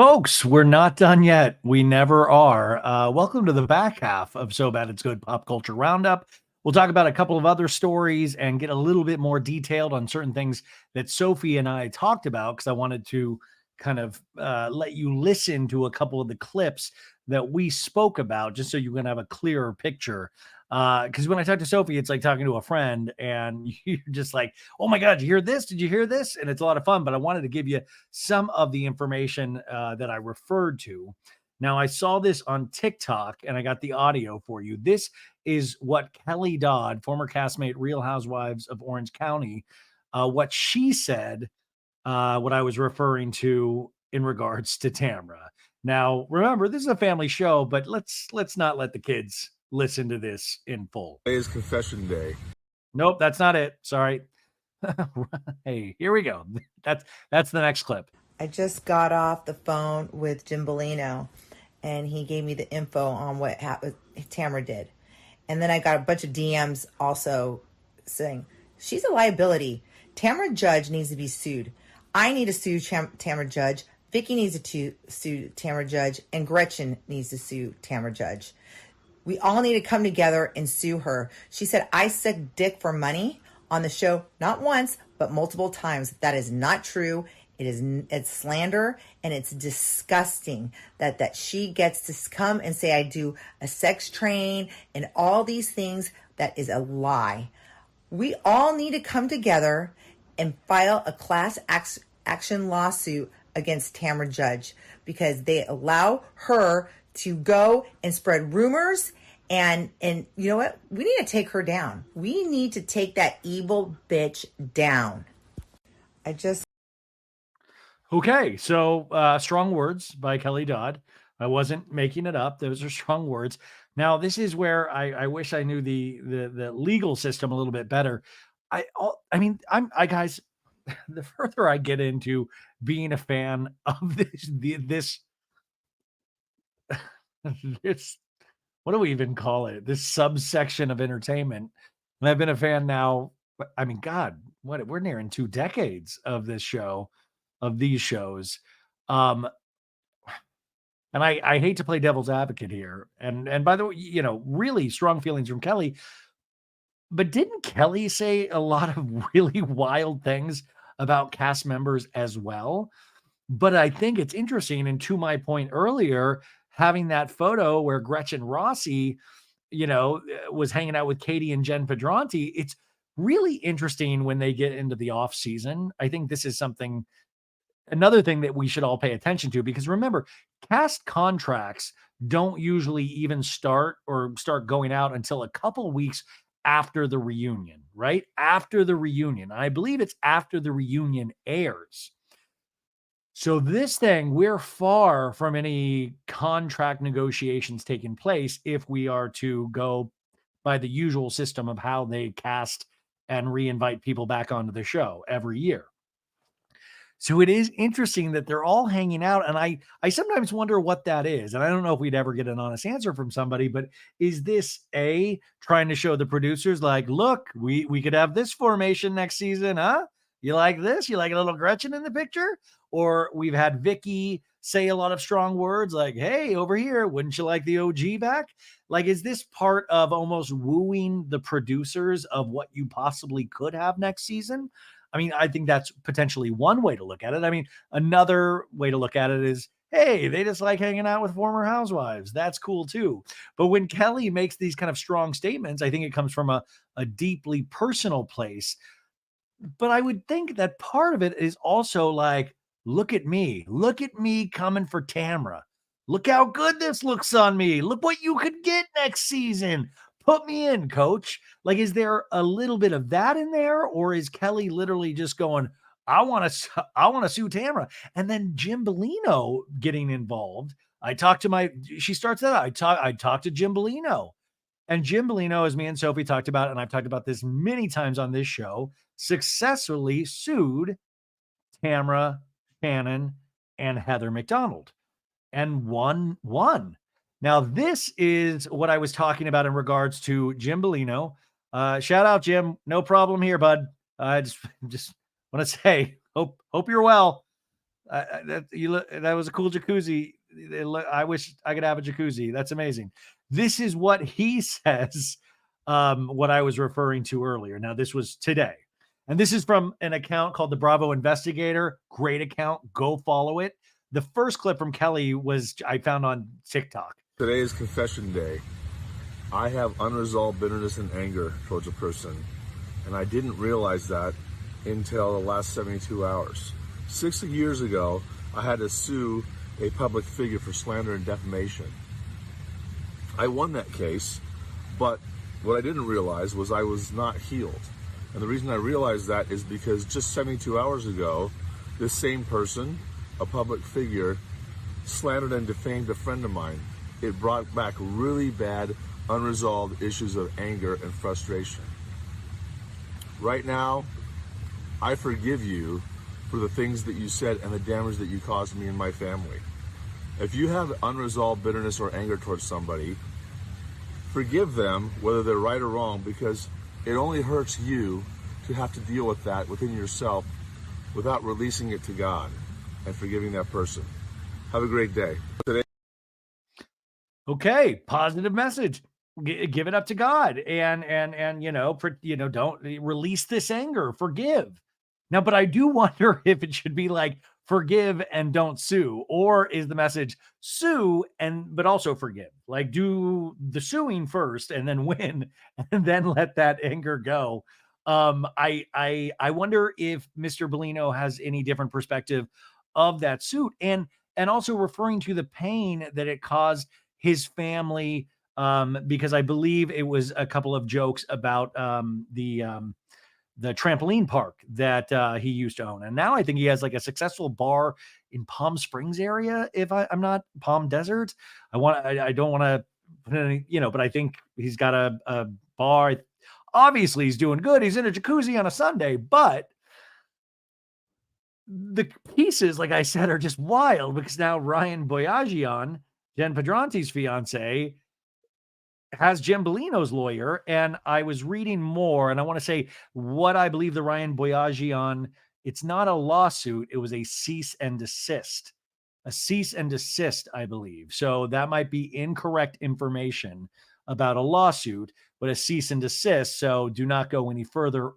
Folks, we're not done yet. We never are. Welcome to the back half of So Bad It's Good Pop Culture Roundup. We'll talk about a couple of other stories and get a little bit more detailed on certain things that Sophie and I talked about because I wanted to kind of let you listen to a couple of the clips that we spoke about just so you can have a clearer picture. Because when I talk to Sophie, it's like talking to a friend, and you're just like, oh my God, did you hear this? Did you hear this? And it's a lot of fun, but I wanted to give you some of the information that I referred to. Now, I saw this on TikTok and I got the audio for you. This is what Kelly Dodd, former castmate, Real Housewives of Orange County, what she said, what I was referring to in regards to Tamara. Now, remember, this is a family show, but let's not let the kids listen to this in full. Today is confession day. Nope, that's not it. Sorry. Hey, here we go. That's the next clip. I just got off the phone with Jim Bellino, and he gave me the info on what Tamara did. And then I got a bunch of DMs also saying, she's a liability. Tamara Judge needs to be sued. I need to sue Tamara Judge. Vicky needs to sue Tamara Judge. And Gretchen needs to sue Tamara Judge. We all need to come together and sue her. She said, I suck dick for money on the show, not once, but multiple times. That is not true. It's slander, and it's disgusting that she gets to come and say I do a sex train and all these things. That is a lie. We all need to come together and file a class action lawsuit against Tamara Judge because they allow her to go and spread rumors. And you know what? We need to take her down. We need to take that evil bitch down. Okay, so strong words by Kelly Dodd. I wasn't making it up. Those are strong words. Now, this is where I wish I knew the legal system a little bit better. I guys, the further I get into being a fan of this this what do we even call it? This subsection of entertainment. And I've been a fan now. I mean, God, we're nearing 2 decades of this show, of these shows. And I hate to play devil's advocate here. And by the way, really strong feelings from Kelly. But didn't Kelly say a lot of really wild things about cast members as well? But I think it's interesting. And to my point earlier, having that photo where Gretchen Rossi, was hanging out with Katie and Jen Pedranti, it's really interesting when they get into the off season. I think this is another thing that we should all pay attention to, because remember, cast contracts don't usually even start going out until a couple weeks after the reunion, right? After the reunion. I believe it's after the reunion airs. So this thing, we're far from any contract negotiations taking place if we are to go by the usual system of how they cast and re-invite people back onto the show every year. So it is interesting that they're all hanging out, and I sometimes wonder what that is. And I don't know if we'd ever get an honest answer from somebody, but is this trying to show the producers like, look, we could have this formation next season, huh? You like this? You like a little Gretchen in the picture? Or we've had Vicky say a lot of strong words like, hey, over here, wouldn't you like the OG back? Like, is this part of almost wooing the producers of what you possibly could have next season? I mean, I think that's potentially one way to look at it. I mean, another way to look at it is, hey, they just like hanging out with former housewives. That's cool too. But when Kelly makes these kind of strong statements, I think it comes from a deeply personal place. But I would think that part of it is also like, look at me coming for Tamara. Look how good this looks on me. Look what you could get next season. Put me in, coach. Like, is there a little bit of that in there? Or is Kelly literally just going, I want to sue Tamara? And then Jim Bellino getting involved. She starts that out. I talked to Jim Bellino. And Jim Bellino, as me and Sophie talked about, and I've talked about this many times on this show, successfully sued Tamara, Shannon, and Heather McDonald and won. Now, this is what I was talking about in regards to Jim Bellino. Shout out, Jim. No problem here, bud. I just want to say, hope you're well. That was a cool jacuzzi. I wish I could have a jacuzzi. That's amazing. This is what he says. What I was referring to earlier. Now, this was today, and this is from an account called the Bravo Investigator. Great account. Go follow it. The first clip from Kelly was I found on TikTok. Today is confession day. I have unresolved bitterness and anger towards a person, and I didn't realize that until the last 72 hours. 6 years ago, I had to sue a public figure for slander and defamation. I won that case, but what I didn't realize was I was not healed. And the reason I realized that is because just 72 hours ago, this same person, a public figure, slandered and defamed a friend of mine. It brought back really bad, unresolved issues of anger and frustration. Right now, I forgive you for the things that you said and the damage that you caused me and my family. If you have unresolved bitterness or anger towards somebody, forgive them, whether they're right or wrong, because it only hurts you to have to deal with that within yourself without releasing it to God and forgiving that person. Have a great day. Today. Okay, positive message. Give it up to God, and don't release this anger. Forgive. Now, but I do wonder if it should be like forgive and don't sue, or is the message sue but also forgive? Like do the suing first and then win, and then let that anger go. I wonder if Mr. Bellino has any different perspective of that suit, and also referring to the pain that it caused his family, because I believe it was a couple of jokes about the trampoline park that he used to own. And now I think he has like a successful bar in Palm Springs area. If I'm not Palm Desert, I don't want to put any, but I think he's got a bar. Obviously he's doing good. He's in a jacuzzi on a Sunday, but the pieces, like I said, are just wild because now Ryan Boyajian, Jen Pedrante's fiance, has Jim Bellino's lawyer, and I was reading more, and I want to say what I believe the Ryan Boyajian, it's not a lawsuit, it was a cease and desist. A cease and desist, I believe. So that might be incorrect information about a lawsuit, but a cease and desist. So do not go any further.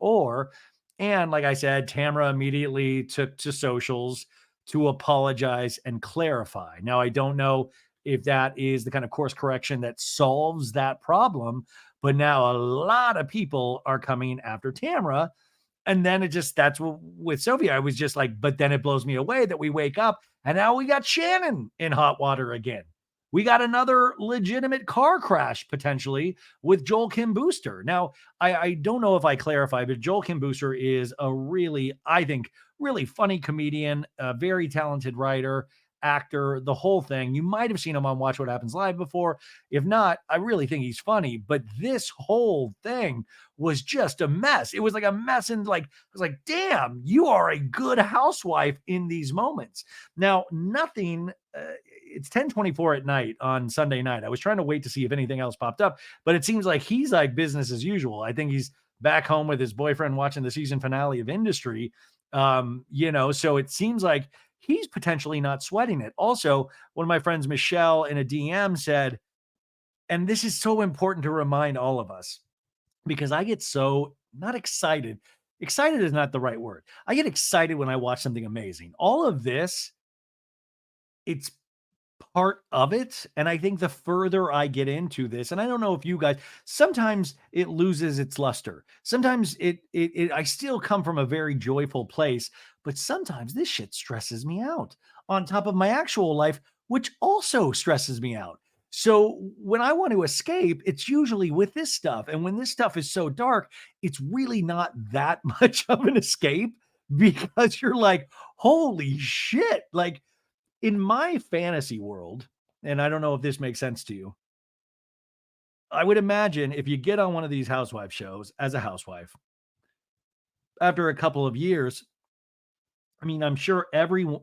And like I said, Tamara immediately took to socials to apologize and clarify. Now, I don't know if that is the kind of course correction that solves that problem. But now a lot of people are coming after Tamara. And then that's what with Sophie, I was just like, but then it blows me away that we wake up and now we got Shannon in hot water again. We got another legitimate car crash potentially with Joel Kim Booster. Now, I don't know if I clarify, but Joel Kim Booster is a really, I think, really funny comedian, a very talented writer, actor, the whole thing. You might have seen him on Watch What Happens Live before. If not, I really think he's funny. But this whole thing was just a mess. It was like a mess, and I was like, damn, you are a good housewife in these moments. Now, nothing. It's 10:24 at night on Sunday night. I was trying to wait to see if anything else popped up, but it seems like he's like business as usual. I think he's back home with his boyfriend watching the season finale of Industry. So it seems like he's potentially not sweating it. Also, one of my friends, Michelle, in a DM said, and this is so important to remind all of us, because I get so not excited. Excited is not the right word. I get excited when I watch something amazing. All of this, it's part of it. And I think the further I get into this, and I don't know if you guys, sometimes it loses its luster. Sometimes I still come from a very joyful place, but sometimes this shit stresses me out on top of my actual life, which also stresses me out. So when I want to escape, it's usually with this stuff. And when this stuff is so dark, it's really not that much of an escape, because you're like, holy shit. Like, in my fantasy world, and I don't know if this makes sense to you, I would imagine if you get on one of these housewife shows as a housewife, after a couple of years, I mean, I'm sure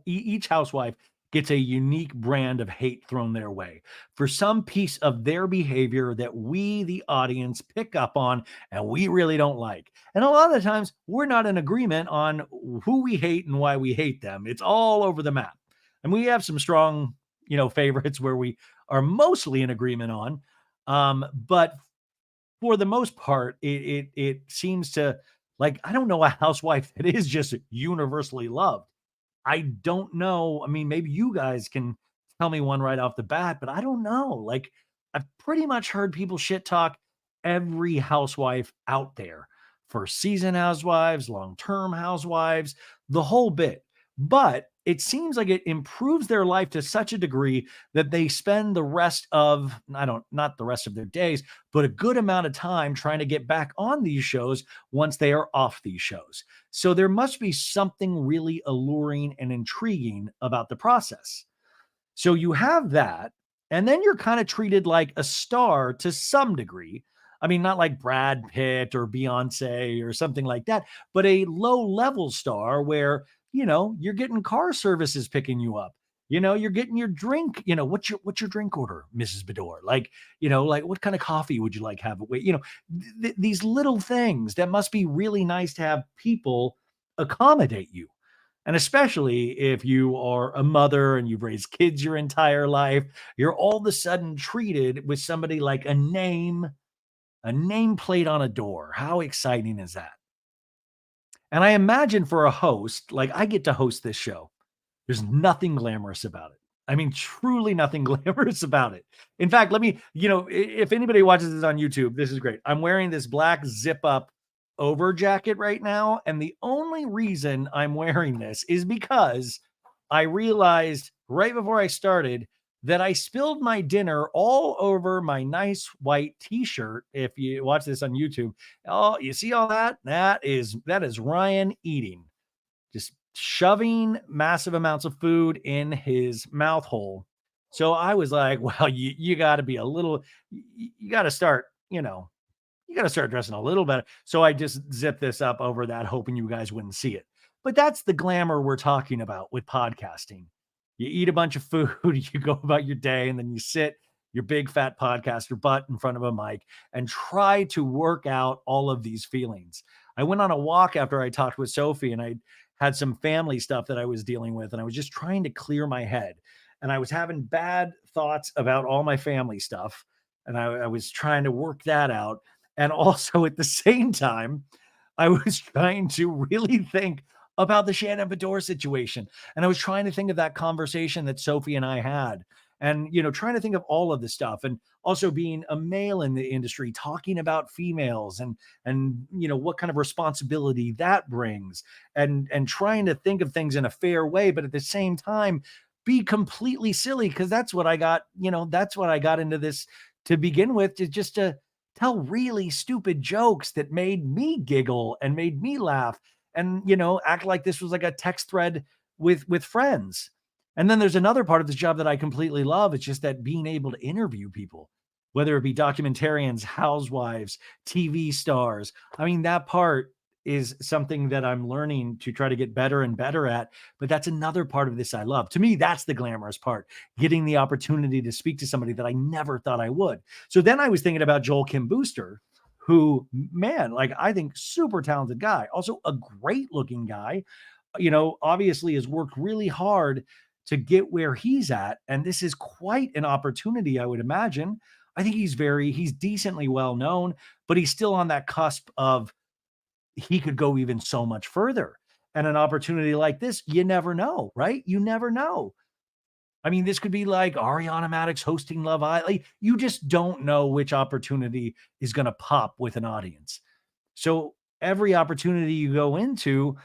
each housewife gets a unique brand of hate thrown their way for some piece of their behavior that we, the audience, pick up on and we really don't like. And a lot of the times, we're not in agreement on who we hate and why we hate them. It's all over the map. And we have some strong, favorites where we are mostly in agreement on. But for the most part, it seems to, like, I don't know a housewife that is just universally loved. I don't know. I mean, maybe you guys can tell me one right off the bat, but I don't know. Like, I've pretty much heard people shit talk every housewife out there, first season housewives, long term housewives, the whole bit. But it seems like it improves their life to such a degree that they spend the rest of, not the rest of their days, but a good amount of time trying to get back on these shows once they are off these shows. So there must be something really alluring and intriguing about the process. So you have that, and then you're kind of treated like a star to some degree. I mean, not like Brad Pitt or Beyonce or something like that, but a low level star where, you're getting car services picking you up. You're getting your drink. What's your drink order, Mrs. Beador? Like what kind of coffee would you like to have? These little things that must be really nice to have people accommodate you. And especially if you are a mother and you've raised kids your entire life, you're all of a sudden treated with somebody like a nameplate on a door. How exciting is that? And I imagine for a host, like I get to host this show. There's nothing glamorous about it. I mean, truly nothing glamorous about it. In fact, if anybody watches this on YouTube, this is great. I'm wearing this black zip up over jacket right now. And the only reason I'm wearing this is because I realized right before I started that I spilled my dinner all over my nice white t-shirt. If you watch this on YouTube, oh, you see all that? That is Ryan eating, just shoving massive amounts of food in his mouth hole. So I was like, well, you got to be a little, you got to start, you got to start dressing a little better. So I just zipped this up over that, hoping you guys wouldn't see it. But that's the glamour we're talking about with podcasting. You eat a bunch of food, you go about your day, and then you sit your big fat podcaster butt in front of a mic and try to work out all of these feelings. I went on a walk after I talked with Sophie, and I had some family stuff that I was dealing with, and I was just trying to clear my head. And I was having bad thoughts about all my family stuff, and I was trying to work that out. And also at the same time, I was trying to really think about the Shannon Beador situation. And I was trying to think of that conversation that Sophie and I had, and, trying to think of all of this stuff. And also being a male in the industry, talking about females and, what kind of responsibility that brings, and trying to think of things in a fair way, but at the same time, be completely silly. Cause that's what I got, that's what I got into this to begin with, to just to tell really stupid jokes that made me giggle and made me laugh, and act like this was like a text thread with friends. And then there's another part of this job that I completely love. It's just that being able to interview people, whether it be documentarians, housewives, TV stars. I mean, that part is something that I'm learning to try to get better and better at. But that's another part of this I love. To me, that's the glamorous part, getting the opportunity to speak to somebody that I never thought I would. So then I was thinking about Joel Kim Booster, who, man, like, I think super talented guy, also a great looking guy, obviously has worked really hard to get where he's at. And this is quite an opportunity, I would imagine. I think he's decently well known, but he's still on that cusp of, he could go even so much further. And an opportunity like this, you never know, right? You never know. I mean, this could be like Ariana Madix hosting Love Island. Like, you just don't know which opportunity is going to pop with an audience. So every opportunity you go into,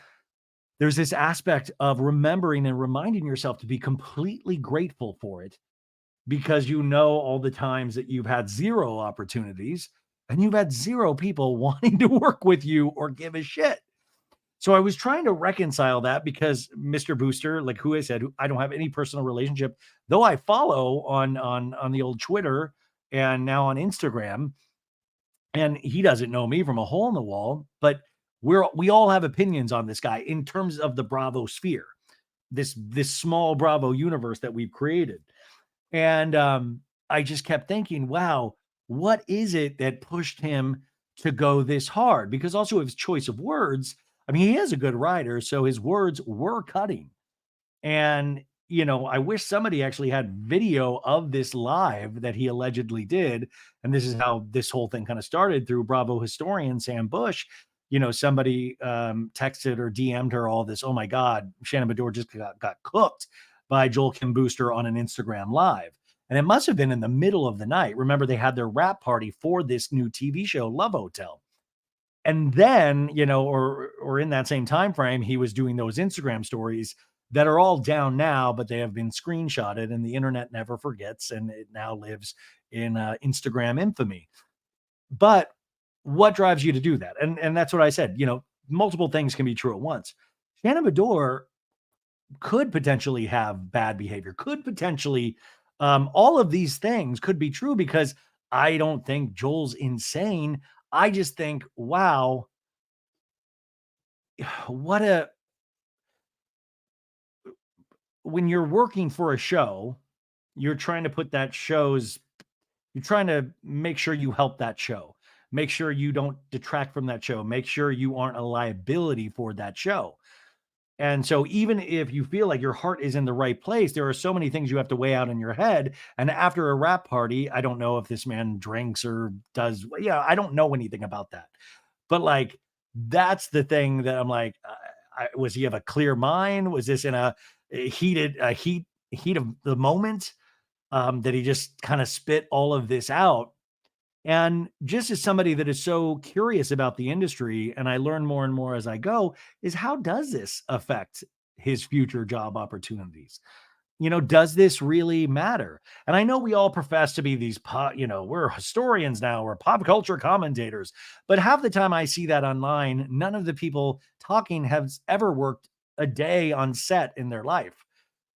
there's this aspect of remembering and reminding yourself to be completely grateful for it, because all the times that you've had zero opportunities and you've had zero people wanting to work with you or give a shit. So I was trying to reconcile that, because Mr. Booster, like who I said, I don't have any personal relationship, though I follow on the old Twitter and now on Instagram, and he doesn't know me from a hole in the wall, but we all have opinions on this guy in terms of the Bravo sphere. this small Bravo universe that we've created. And I just kept thinking, wow, what is it that pushed him to go this hard? Because also his choice of words, I mean, he is a good writer, so his words were cutting. And, I wish somebody actually had video of this live that he allegedly did. And this is how this whole thing kind of started through Bravo historian Sam Bush. Somebody texted or DM'd her all this. Oh my God, Shannon Beador just got cooked by Joel Kim Booster on an Instagram live. And it must have been in the middle of the night. Remember, they had their wrap party for this new TV show, Love Hotel. And then, or in that same time frame, he was doing those Instagram stories that are all down now, but they have been screenshotted, and the internet never forgets, and it now lives in Instagram infamy. But what drives you to do that? And that's what I said. Multiple things can be true at once. Shannon Beador could potentially have bad behavior, could potentially, all of these things could be true, because I don't think Joel's insane. I just think, wow, what a, when you're working for a show, you're trying to put that show's, you're trying to make sure you help that show, make sure you don't detract from that show, make sure you aren't a liability for that show. And so even if you feel like your heart is in the right place, there are so many things you have to weigh out in your head. And after a rap party, I don't know if this man drinks or does, I don't know anything about that. But like, that's the thing that I'm like, was he have a clear mind? Was this in a heat of the moment, that he just kind of spit all of this out? And just as somebody that is so curious about the industry, and I learn more and more as I go, is how does this affect his future job opportunities? Does this really matter? And I know we all profess to be these, we're historians now, we're pop culture commentators, but half the time I see that online, none of the people talking have ever worked a day on set in their life.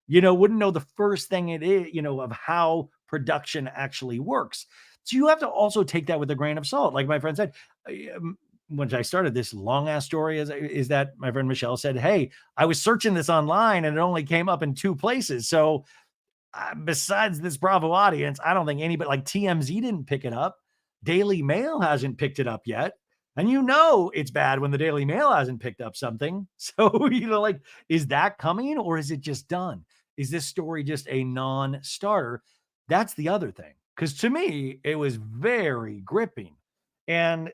Wouldn't know the first thing it is, of how production actually works. So you have to also take that with a grain of salt. Like my friend said, when I started this long ass story, is that my friend Michelle said, hey, I was searching this online and it only came up in 2 places. So besides this Bravo audience, I don't think anybody, like TMZ didn't pick it up. Daily Mail hasn't picked it up yet. And it's bad when the Daily Mail hasn't picked up something. So, like, is that coming, or is it just done? Is this story just a non-starter? That's the other thing. Because to me, it was very gripping. And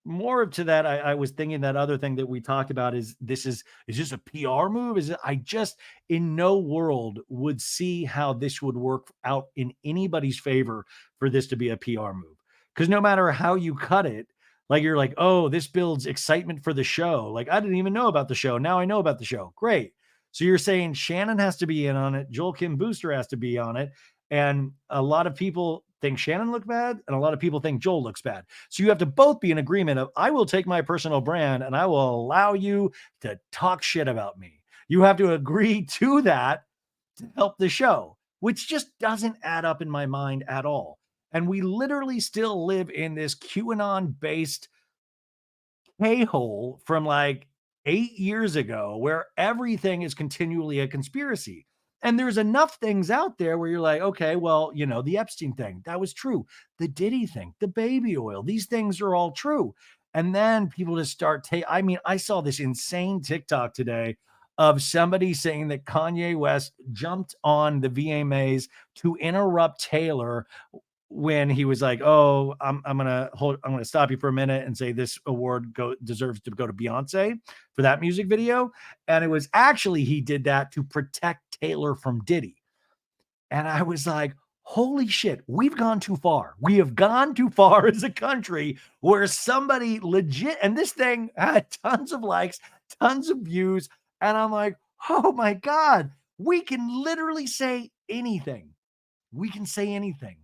more to that, I was thinking that other thing that we talked about is this a PR move? I just in no world would see how this would work out in anybody's favor for this to be a PR move. Because no matter how you cut it, like you're like, oh, this builds excitement for the show. Like, I didn't even know about the show. Now I know about the show. Great. So you're saying Shannon has to be in on it. Joel Kim Booster has to be on it. And a lot of people think Shannon looked bad, and a lot of people think Joel looks bad. So you have to both be in agreement of, I will take my personal brand and I will allow you to talk shit about me. You have to agree to that to help the show, which just doesn't add up in my mind at all. And we literally still live in this QAnon based K-hole from like 8 years ago where everything is continually a conspiracy. And there's enough things out there where you're like, okay, well, the Epstein thing, that was true. The Diddy thing, the baby oil, these things are all true. And then people just start I saw this insane TikTok today of somebody saying that Kanye West jumped on the VMAs to interrupt Taylor when he was like, "Oh, I'm gonna stop you for a minute and say this award deserves to go to Beyonce for that music video," and it was actually he did that to protect Taylor from Diddy, and I was like, "Holy shit, we've gone too far. We have gone too far as a country where somebody legit," and this thing had tons of likes, tons of views, and I'm like, "Oh my god, we can literally say anything. We can say anything."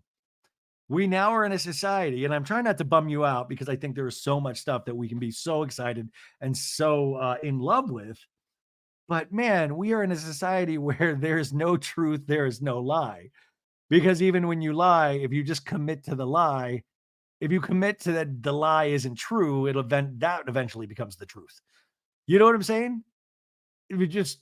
We now are in a society, and I'm trying not to bum you out because I think there is so much stuff that we can be so excited and so in love with. But man, we are in a society where there's no truth, there is no lie. Because even when you lie, if you just commit to the lie, if you commit to that the lie isn't true, that eventually becomes the truth. You know what I'm saying? If you just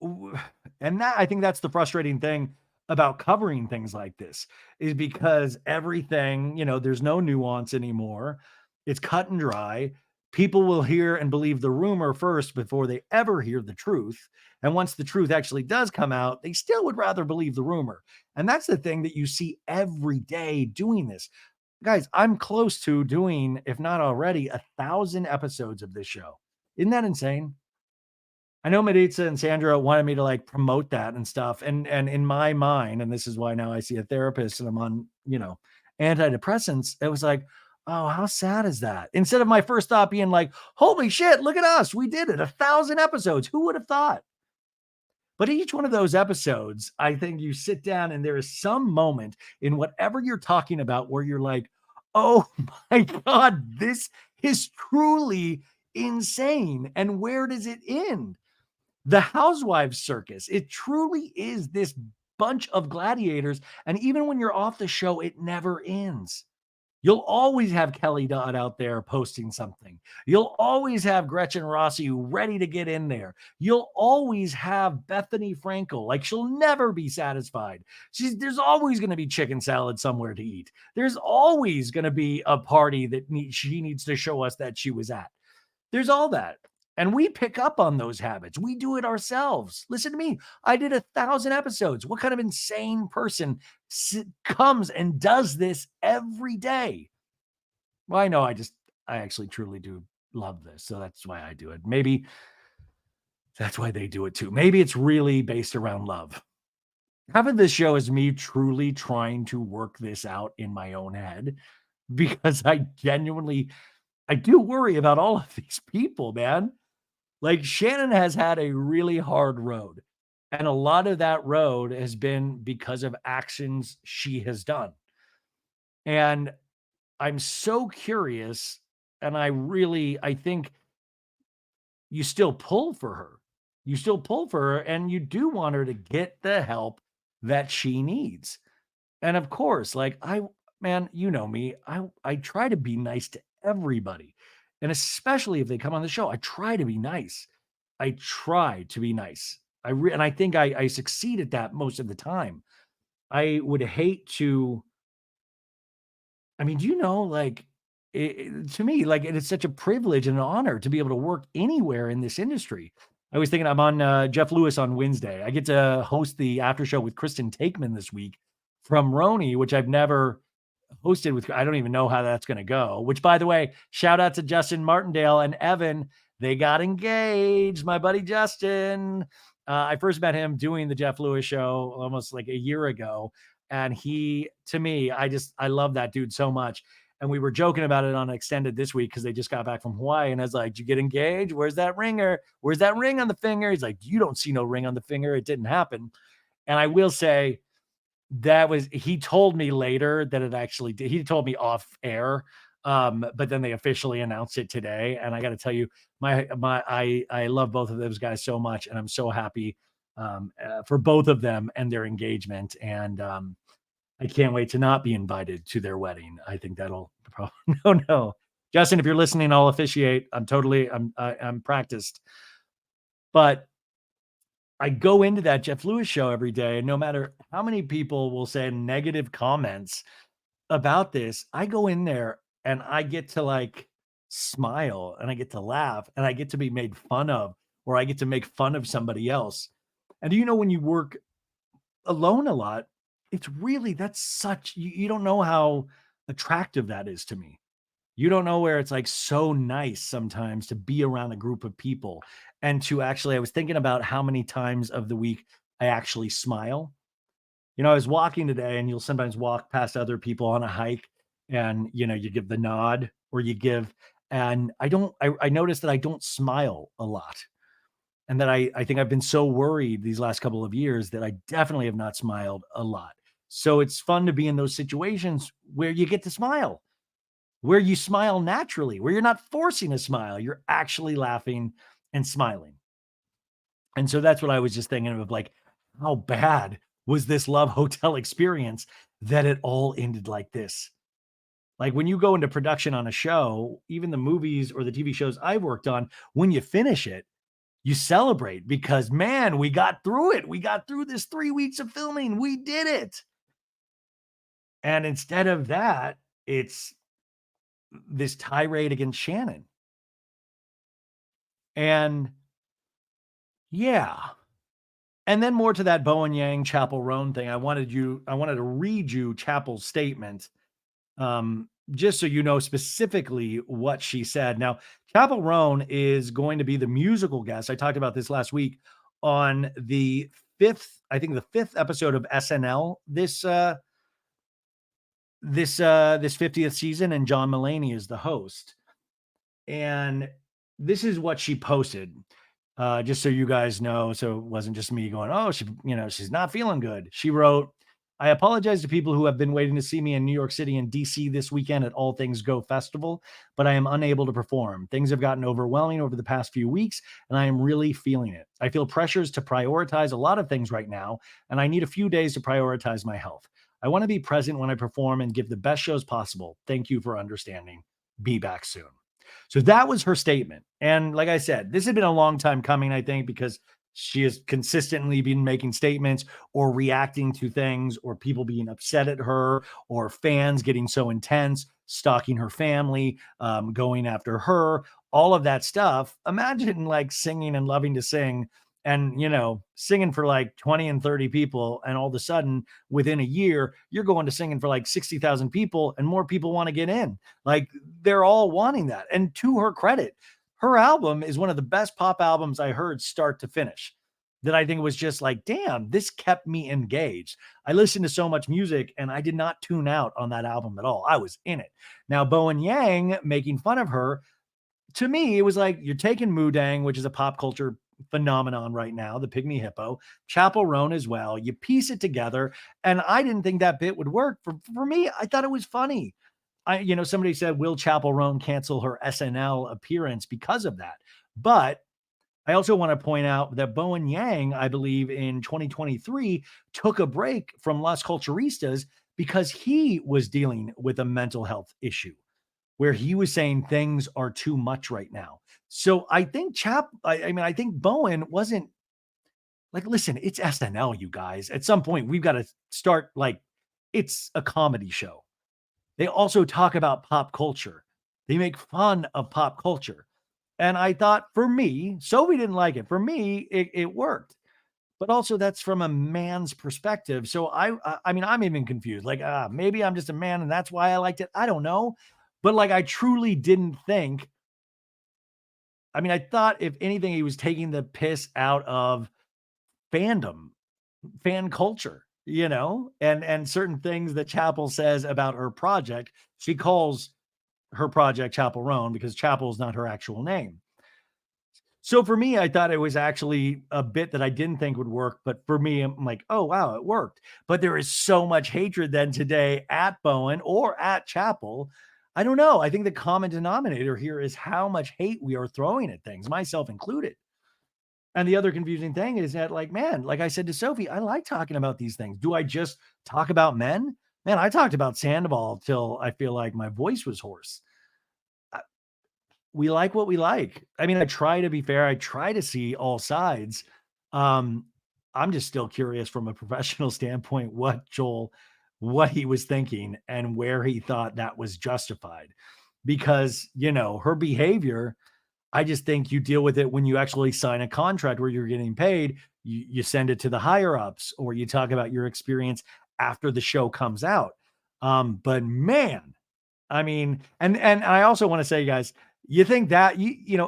And that, I think that's the frustrating thing about covering things like this, is because everything, there's no nuance anymore. It's cut and dry. People will hear and believe the rumor first before they ever hear the truth. And once the truth actually does come out, they still would rather believe the rumor. And that's the thing that you see every day doing this. Guys, I'm close to doing, if not already, 1,000 episodes of this show. Isn't that insane? I know Maritza and Sandra wanted me to like promote that and stuff. And in my mind, and this is why now I see a therapist and I'm on, antidepressants. It was like, oh, how sad is that? Instead of my first thought being like, holy shit, look at us. We did it. 1,000 episodes. Who would have thought? But each one of those episodes, I think you sit down and there is some moment in whatever you're talking about where you're like, oh my God, this is truly insane. And where does it end? The Housewives circus. It truly is this bunch of gladiators. And even when you're off the show, it never ends. You'll always have Kelly Dodd out there posting something. You'll always have Gretchen Rossi ready to get in there. You'll always have Bethany Frankel. Like, she'll never be satisfied. There's always going to be chicken salad somewhere to eat. There's always going to be a party that she needs to show us that she was at. There's all that. And we pick up on those habits. We do it ourselves. Listen to me. I did 1,000 episodes. What kind of insane person comes and does this every day? Well, I know I actually truly do love this. So that's why I do it. Maybe that's why they do it too. Maybe it's really based around love. Half of this show is me truly trying to work this out in my own head, because I do worry about all of these people, man. Like, Shannon has had a really hard road, and a lot of that road has been because of actions she has done. And I'm so curious, and I think you still pull for her. You still pull for her, and you do want her to get the help that she needs. And of course, like, man, you know me, I try to be nice to everybody. And especially if they come on the show, I try to be nice. I try to be nice. And I think I succeed at that most of the time. I would hate to. I mean, do you know, like, to me, like, it is such a privilege and an honor to be able to work anywhere in this industry. I was thinking I'm on Jeff Lewis on Wednesday. I get to host the after show with Kristen Takeman this week from Roni, which I've never hosted with. I don't even know how that's going to go, which, by the way, shout out to Justin Martindale and Evan. They got engaged. My buddy Justin. I first met him doing the Jeff Lewis show almost like a year ago. And he, to me, I love that dude so much. And we were joking about it on Extended this week because they just got back from Hawaii. And I was like, did you get engaged? Where's that ringer? Where's that ring on the finger? He's like, you don't see no ring on the finger. It didn't happen. And I will say, he told me later that it actually did. He told me off air, but then they officially announced it today. And I got to tell you, I love both of those guys so much, and I'm so happy for both of them and their engagement. And I can't wait to not be invited to their wedding. I think that'll probably no. Justin, if you're listening, I'll officiate. I'm practiced, but I go into that Jeff Lewis show every day, and no matter how many people will say negative comments about this, I go in there and I get to like smile and I get to laugh and I get to be made fun of, or I get to make fun of somebody else. And do you know, when you work alone a lot, you don't know how attractive that is to me. You don't know where it's like so nice sometimes to be around a group of people and to actually, I was thinking about how many times of the week I actually smile. I was walking today, and you'll sometimes walk past other people on a hike and, you give the nod or and I noticed that I don't smile a lot. And that I think I've been so worried these last couple of years that I definitely have not smiled a lot. So it's fun to be in those situations where you get to smile, where you smile naturally, where you're not forcing a smile, you're actually laughing and smiling. And so that's what I was just thinking of, like, how bad was this Love Hotel experience that it all ended like this? Like, when you go into production on a show, even the movies or the TV shows I've worked on, when you finish it, you celebrate because, man, we got through it. We got through this 3 weeks of filming. We did it. And instead of that, it's this tirade against Shannon. And yeah. And then more to that Bowen Yang Chappell Roan thing. I wanted to read you Chappell's statement, just so you know specifically what she said. Now, Chappell Roan is going to be the musical guest. I talked about this last week on the fifth episode of SNL this 50th season, and John Mulaney is the host. And this is what she posted. Just so you guys know, so it wasn't just me going, oh, she's not feeling good. She wrote, I apologize to people who have been waiting to see me in New York City and DC this weekend at All Things Go Festival, but I am unable to perform. Things have gotten overwhelming over the past few weeks, and I am really feeling it. I feel pressures to prioritize a lot of things right now, and I need a few days to prioritize my health. I want to be present when I perform and give the best shows possible. Thank you for understanding. Be back soon. So that was her statement. And like I said, this had been a long time coming, I think, because she has consistently been making statements or reacting to things, or people being upset at her, or fans getting so intense, stalking her family, going after her, all of that stuff. Imagine like singing and loving to sing and, singing for like 20 and 30 people. And all of a sudden, within a year, you're going to singing for like 60,000 people, and more people want to get in. Like, they're all wanting that. And to her credit, her album is one of the best pop albums I heard start to finish. That I think was just like, damn, this kept me engaged. I listened to so much music and I did not tune out on that album at all. I was in it. Now, Bowen Yang making fun of her, to me, it was like, you're taking Moodang, which is a pop culture phenomenon right now, the Pygmy Hippo, Chappell Roan as well. You piece it together, and I didn't think that bit would work. For me, I thought it was funny. Somebody said, will Chappell Roan cancel her SNL appearance because of that? But I also want to point out that Bowen Yang, I believe in 2023, took a break from Las Culturistas because he was dealing with a mental health issue where he was saying things are too much right now. So I think I think Bowen wasn't like, listen, it's SNL, you guys. At some point, we've got to start like, it's a comedy show. They also talk about pop culture. They make fun of pop culture. And I thought, for me, Sophie didn't like it. For me, it worked. But also that's from a man's perspective. So I mean, I'm even confused. Like, maybe I'm just a man and that's why I liked it. I don't know. But like, I truly didn't think. I mean, I thought if anything, he was taking the piss out of fandom, fan culture, and certain things that Chappell says about her project. She calls her project Chappell Roan because Chappell is not her actual name. So for me, I thought it was actually a bit that I didn't think would work. But for me, I'm like, oh, wow, it worked. But there is so much hatred then today at Bowen or at Chappell. I don't know. I think the common denominator here is how much hate we are throwing at things, myself included. And the other confusing thing is that, like, man, like I said to Sophie, I like talking about these things. Do I just talk about men? Man, I talked about Sandoval till I feel like my voice was hoarse. We like what we like. I mean, I try to be fair. I try to see all sides. I'm just still curious from a professional standpoint what he was thinking and where he thought that was justified. Because, her behavior, I just think you deal with it when you actually sign a contract where you're getting paid. You send it to the higher ups, or you talk about your experience after the show comes out. But man, I mean, and I also want to say, guys, you think that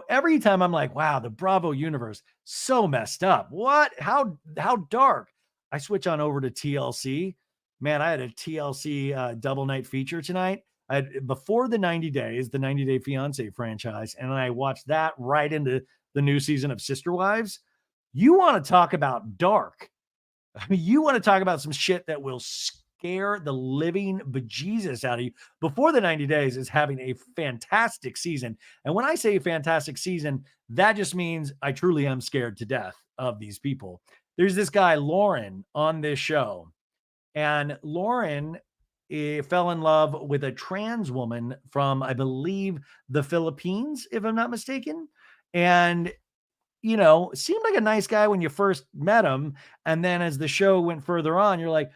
every time I'm like, wow, the Bravo universe so messed up. What? How dark? I switch on over to TLC. Man, I had a TLC double night feature tonight. I had, before the 90 days, the 90 Day Fiance franchise, and I watched that right into the new season of Sister Wives. You want to talk about dark? I mean, you want to talk about some shit that will scare the living bejesus out of you. Before the 90 Days is having a fantastic season. And when I say a fantastic season, that just means I truly am scared to death of these people. There's this guy, Lauren, on this show. And Lauren fell in love with a trans woman from, I believe, the Philippines, if I'm not mistaken. And seemed like a nice guy when you first met him. And then as the show went further on, you're like,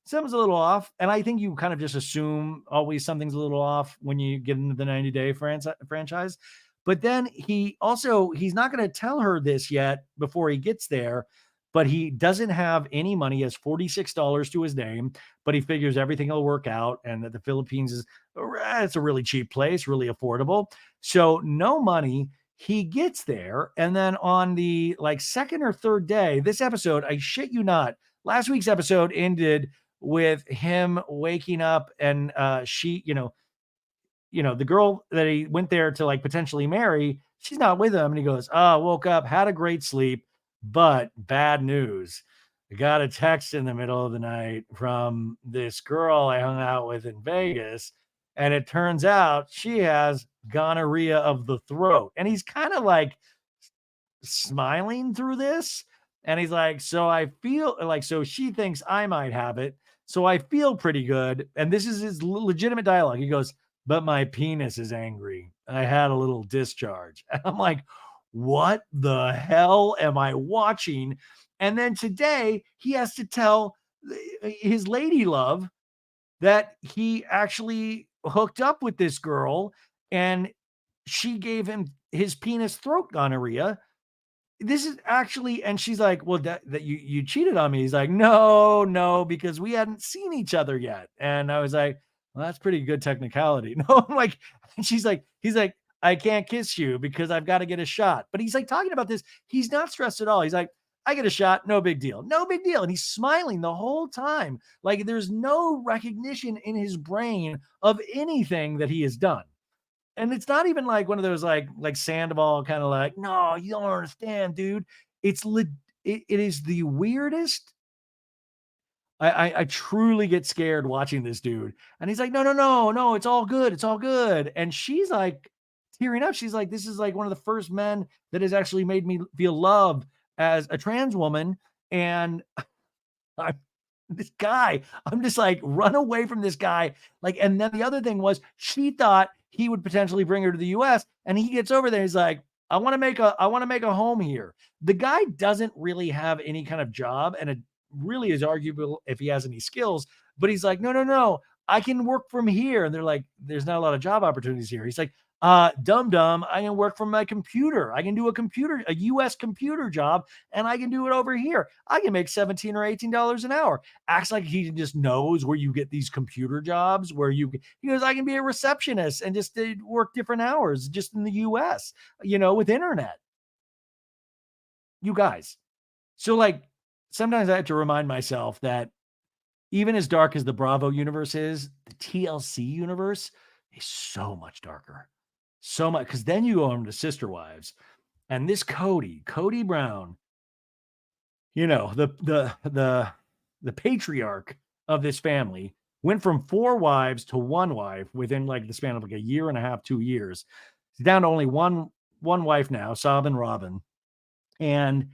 something's a little off. And I think you kind of just assume always something's a little off when you get into the 90-day franchise. But then he's not going to tell her this yet before he gets there, but he doesn't have any money. He has $46 to his name, but he figures everything will work out and that the Philippines it's a really cheap place, really affordable. So no money. He gets there, and then on the second or third day, this episode, I shit you not, last week's episode ended with him waking up and she, the girl that he went there to potentially marry, she's not with him. And he goes, woke up, had a great sleep, but bad news. I got a text in the middle of the night from this girl I hung out with in Vegas. And it turns out she has gonorrhea of the throat. And he's kind of smiling through this. And he's like, so I feel so she thinks I might have it. So I feel pretty good. And this is his legitimate dialogue. He goes, but my penis is angry. I had a little discharge. And I'm like, what the hell am I watching? And then today he has to tell his lady love that he actually hooked up with this girl and she gave him his penis throat gonorrhea. This is actually, and she's like, well, that you cheated on me. He's like, no, because we hadn't seen each other yet. And I was like, well, that's pretty good technicality. No, I'm like, and he's like, I can't kiss you because I've got to get a shot. But he's talking about this. He's not stressed at all. He's like, I get a shot, no big deal. No big deal. And he's smiling the whole time. There's no recognition in his brain of anything that he has done. And it's not even one of those like Sandoval kind of no, you don't understand, dude. It is the weirdest. I truly get scared watching this dude. And he's like, no, it's all good. It's all good. And she's tearing up. She's like, this is one of the first men that has actually made me feel loved as a trans woman. And this guy, I'm just run away from this guy. And then the other thing was she thought he would potentially bring her to the US, and he gets over there. He's like, I want to make a home here. The guy doesn't really have any kind of job, and it really is arguable if he has any skills, but he's like, no, I can work from here. And they're like, there's not a lot of job opportunities here. He's like, dumb, I can work from my computer. I can do a US computer job, and I can do it over here. I can make $17 or $18 an hour. Acts like he just knows where you get these computer jobs he goes, I can be a receptionist and just work different hours just in the US, with internet. You guys. So sometimes I have to remind myself that even as dark as the Bravo universe is, the TLC universe is so much darker. So much, because then you go on to Sister Wives, and this Cody Brown, the patriarch of this family, went from 4 wives to 1 wife within the span of a year and a half, 2 years. He's down to only one wife now, Sob and Robin, and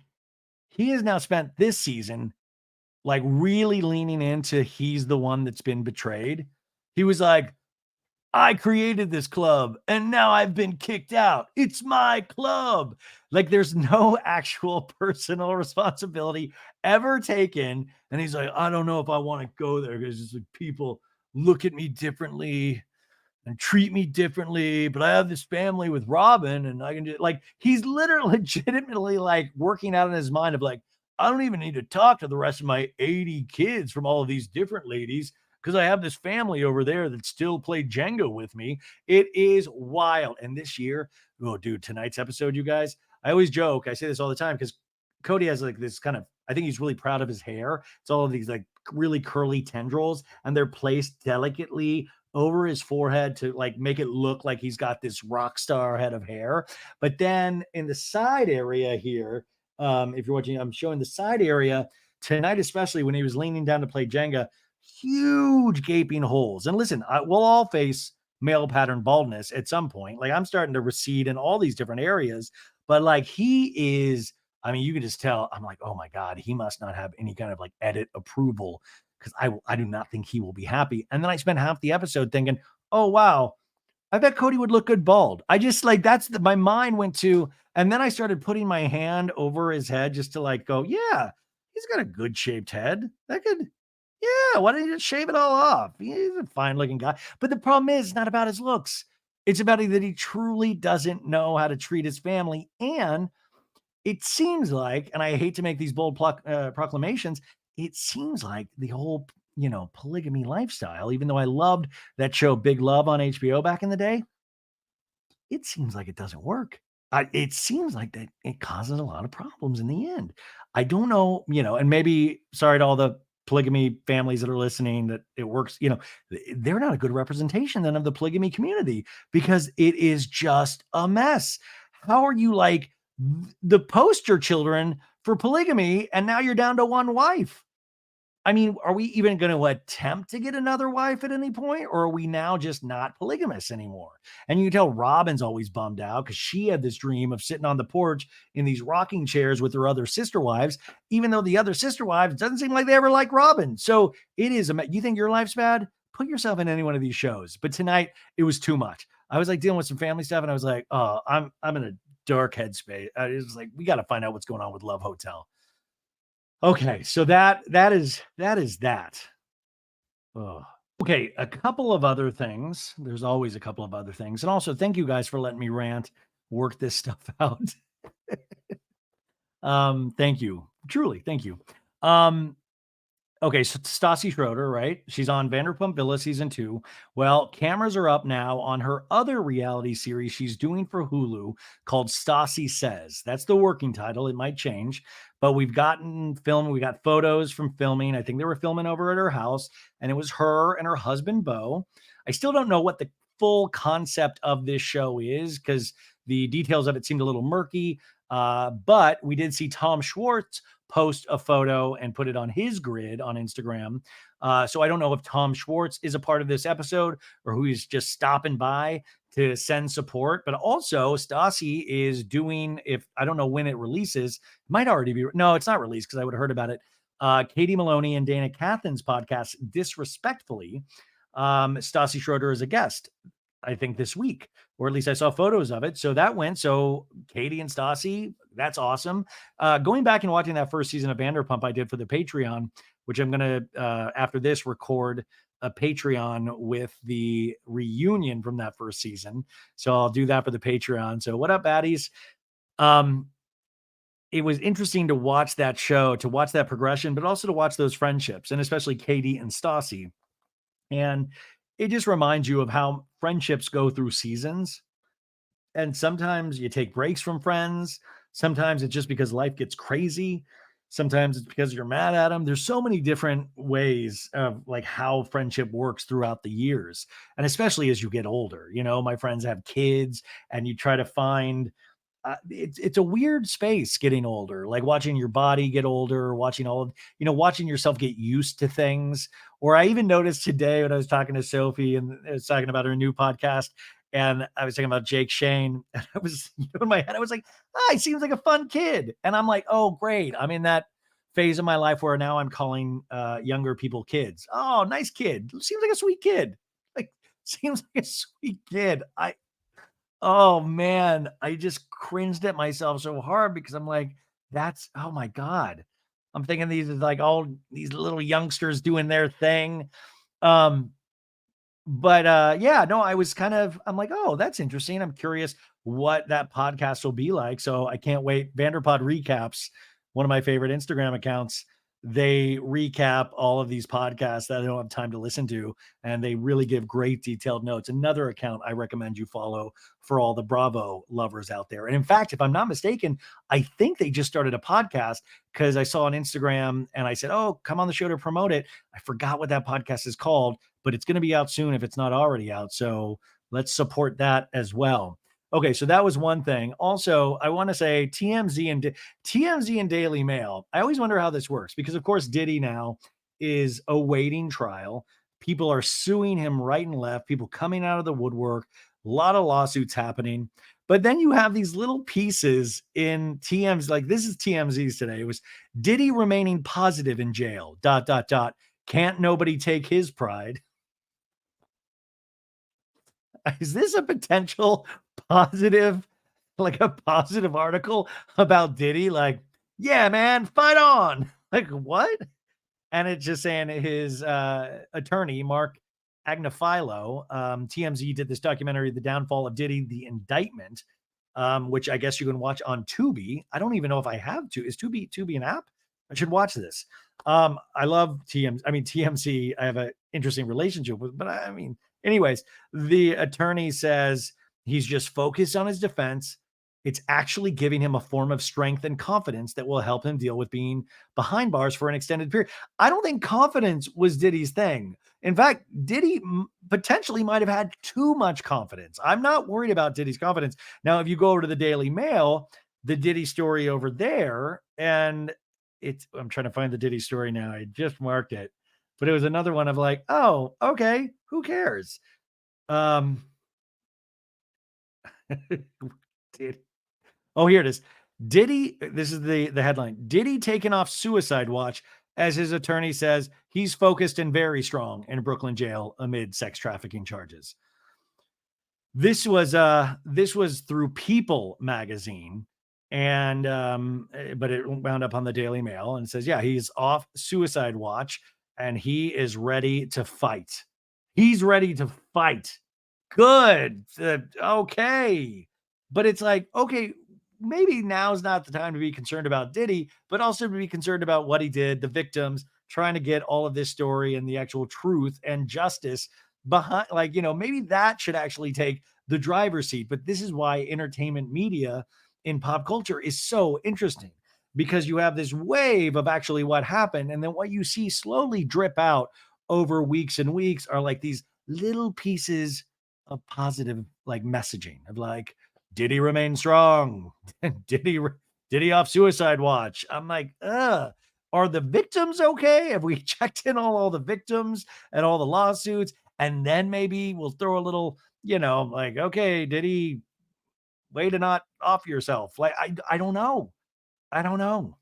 he has now spent this season really leaning into he's the one that's been betrayed. He was like, I created this club and now I've been kicked out. It's my club. There's no actual personal responsibility ever taken. And he's like, I don't know if I want to go there because people look at me differently and treat me differently, but I have this family with Robin and I can do he's literally legitimately working out in his mind of I don't even need to talk to the rest of my 80 kids from all of these different ladies because I have this family over there that still play Jenga with me. It is wild. And this year, oh, dude, tonight's episode, you guys, I always joke. I say this all the time because Cody has this kind of, I think he's really proud of his hair. It's all of these really curly tendrils, and they're placed delicately over his forehead to make it look like he's got this rock star head of hair. But then in the side area here, if you're watching, I'm showing the side area tonight, especially when he was leaning down to play Jenga, huge gaping holes. And listen, we'll all face male pattern baldness at some point. I'm starting to recede in all these different areas, but he is, I mean, you can just tell, I'm like, oh my God, he must not have any kind of edit approval because I do not think he will be happy. And then I spent half the episode thinking, oh, wow, I bet Cody would look good bald. I just like my mind went to, and then I started putting my hand over his head just to like go, yeah, he's got a good shaped head. That could, yeah, why don't you just shave it all off? He's a fine looking guy. But the problem is, it's not about his looks. It's about that he truly doesn't know how to treat his family. And it seems like, and I hate to make these bold proclamations, it seems like the whole, polygamy lifestyle, even though I loved that show Big Love on HBO back in the day, it seems like it doesn't work. It seems like that it causes a lot of problems in the end. I don't know, and maybe sorry to all the polygamy families that are listening that it works, they're not a good representation then of the polygamy community because it is just a mess. How are you like the poster children for polygamy and now you're down to one wife? I mean, are we even going to attempt to get another wife at any point? Or are we now just not polygamous anymore? And you can tell Robin's always bummed out because she had this dream of sitting on the porch in these rocking chairs with her other sister wives, even though the other sister wives doesn't seem like they ever like Robin. So it is, you think your life's bad? Put yourself in any one of these shows. But tonight it was too much. I was like dealing with some family stuff and I was like, oh, I'm in a dark headspace. It was like, we got to find out what's going on with Love Hotel. Okay, so that is that. Oh. Okay, a couple of other things. There's always a couple of other things. And also thank you guys for letting me rant, work this stuff out. Thank you. Truly, thank you. Okay, so Stassi Schroeder, right? She's on Vanderpump Villa season 2. Well, cameras are up now on her other reality series she's doing for Hulu called Stassi Says. That's the working title. It might change, but we got photos from filming. I think they were filming over at her house, and it was her and her husband, Bo. I still don't know what the full concept of this show is because the details of it seemed a little murky. But we did see Tom Schwartz post a photo and put it on his grid on Instagram. So I don't know if Tom Schwartz is a part of this episode or who is just stopping by to send support. But also Stassi is doing, if I don't know when it releases, it might already be. No, it's not released because I would have heard about it. Katie Maloney and Dana Cathan's podcast, Disrespectfully. Stassi Schroeder is a guest, I think this week, or at least I saw photos of it. So that went. So Katie and Stassi, that's awesome. Going back and watching that first season of Vanderpump I did for the Patreon, which I'm going to, after this, record a Patreon with the reunion from that first season. So I'll do that for the Patreon. So what up, baddies? It was interesting to watch that show, to watch that progression, but also to watch those friendships, and especially Katie and Stassi. And it just reminds you of how friendships go through seasons. And sometimes you take breaks from friends. Sometimes it's just because life gets crazy. Sometimes it's because you're mad at them. There's so many different ways of like how friendship works throughout the years. And especially as you get older, my friends have kids and you try to find, it's a weird space getting older, like watching your body get older, watching watching yourself get used to things. Or I even noticed today when I was talking to Sophie and I was talking about her new podcast, and I was talking about Jake Shane, and I was in my head, I was like, he seems like a fun kid. And I'm like, oh, great. I'm in that phase of my life where now I'm calling younger people kids. Oh, nice kid. Seems like a sweet kid. Like, seems like a sweet kid. Oh man, I just cringed at myself so hard because I'm like, oh my God. I'm thinking these are like all these little youngsters doing their thing. But yeah, no, I'm like, oh, that's interesting. I'm curious what that podcast will be like. So I can't wait. Vanderpod Recaps, one of my favorite Instagram accounts. They recap all of these podcasts that I don't have time to listen to, and they really give great detailed notes. Another account I recommend you follow for all the Bravo lovers out there. And in fact, if I'm not mistaken, I think they just started a podcast because I saw on Instagram and I said, oh, come on the show to promote it. I forgot what that podcast is called, but it's going to be out soon if it's not already out. So let's support that as well. Okay, so that was one thing. Also, I want to say TMZ and Daily Mail. I always wonder how this works because, of course, Diddy now is awaiting trial. People are suing him right and left, people coming out of the woodwork, a lot of lawsuits happening. But then you have these little pieces in TMZ, like this is TMZ's today. It was Diddy remaining positive in jail, ... Can't nobody take his pride. is this a potential positive, like a positive article about Diddy? Like, yeah, man, fight on. Like, what? And it's just saying his attorney, Mark Agnifilo, TMZ did this documentary, The Downfall of Diddy, The Indictment, which I guess you can watch on Tubi. I don't even know if I have to. Is Tubi an app? I should watch this. I love TMZ. I have an interesting relationship with, but I mean, anyways, the attorney says he's just focused on his defense. It's actually giving him a form of strength and confidence that will help him deal with being behind bars for an extended period. I don't think confidence was Diddy's thing. In fact, Diddy potentially might have had too much confidence. I'm not worried about Diddy's confidence. Now, if you go over to the Daily Mail, the Diddy story over there, and I'm trying to find the Diddy story now. I just marked it, but it was another one of like, oh, okay, who cares? Oh, here it is. Diddy, this is the headline. Diddy taken off suicide watch as his attorney says he's focused and very strong in Brooklyn jail amid sex trafficking charges. This was through People magazine, and but it wound up on the Daily Mail and says, yeah, he's off suicide watch and he is ready to fight. He's ready to fight. Good. Okay. But it's like, okay, maybe now's not the time to be concerned about Diddy, but also to be concerned about what he did, the victims, trying to get all of this story and the actual truth and justice behind, like, maybe that should actually take the driver's seat. But this is why entertainment media in pop culture is so interesting, because you have this wave of actually what happened. And then what you see slowly drip out over weeks and weeks are like these little pieces of positive, like, messaging of like, Diddy remain strong. Diddy off suicide watch. I'm like, are the victims okay? Have we checked in all the victims and all the lawsuits? And then maybe we'll throw a little, like, okay, Diddy, way to not off yourself. Like, I don't know. I don't know.